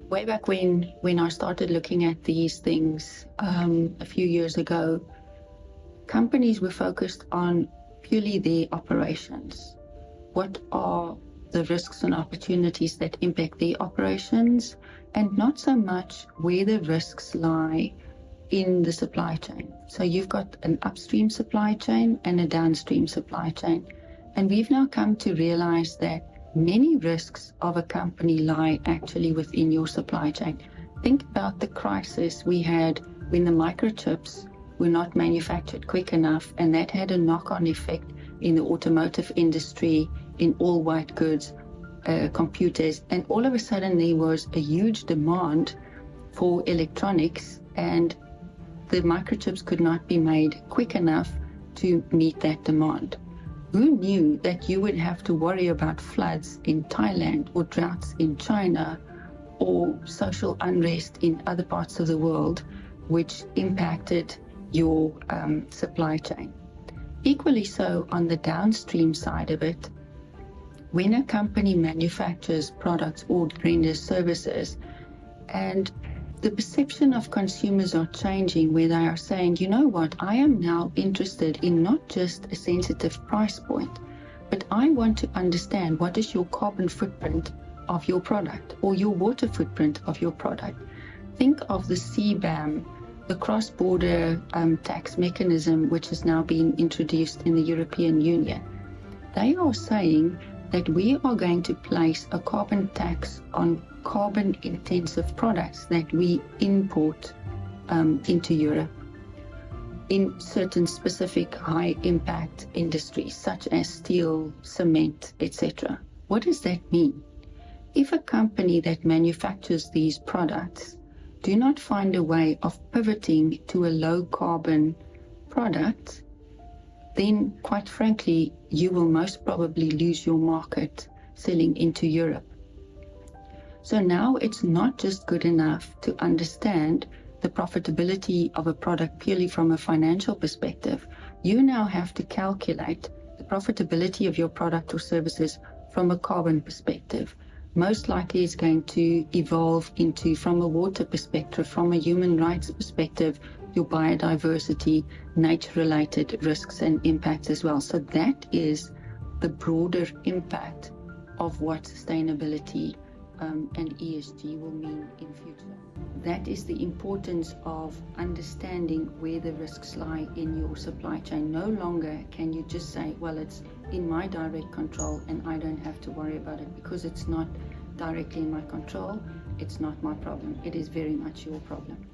Way back when I started looking at these things a few years ago, companies were focused on purely their operations. What are the risks and opportunities that impact their operations, and not so much where the risks lie in the supply chain. So you've got an upstream supply chain and a downstream supply chain. And we've now come to realize that many risks of a company lie actually within your supply chain. Think about the crisis we had when the microchips were not manufactured quick enough, and that had a knock-on effect in the automotive industry, in all white goods, computers, and all of a sudden there was a huge demand for electronics, and the microchips could not be made quick enough to meet that demand. Who knew that you would have to worry about floods in Thailand or droughts in China or social unrest in other parts of the world, which impacted your supply chain? Equally so on the downstream side of it, when a company manufactures products or renders services, and the perception of consumers are changing, where they are saying, you know what, I am now interested in not just a sensitive price point, but I want to understand what is your carbon footprint of your product or your water footprint of your product. Think of the CBAM, the cross-border tax mechanism, which has now been introduced in the European Union. They are saying that we are going to place a carbon tax on carbon-intensive products that we import into Europe in certain specific high-impact industries, such as steel, cement, etc. What does that mean? If a company that manufactures these products do not find a way of pivoting to a low-carbon product, then quite frankly, you will most probably lose your market selling into Europe. So now it's not just good enough to understand the profitability of a product purely from a financial perspective. You now have to calculate the profitability of your product or services from a carbon perspective. Most likely it's going to evolve into, from a water perspective, from a human rights perspective, your biodiversity, nature-related risks and impacts as well. So that is the broader impact of what sustainability and ESG will mean in future. That is the importance of understanding where the risks lie in your supply chain. No longer can you just say, well, it's in my direct control and I don't have to worry about it, because it's not directly in my control. It's not my problem. It is very much your problem.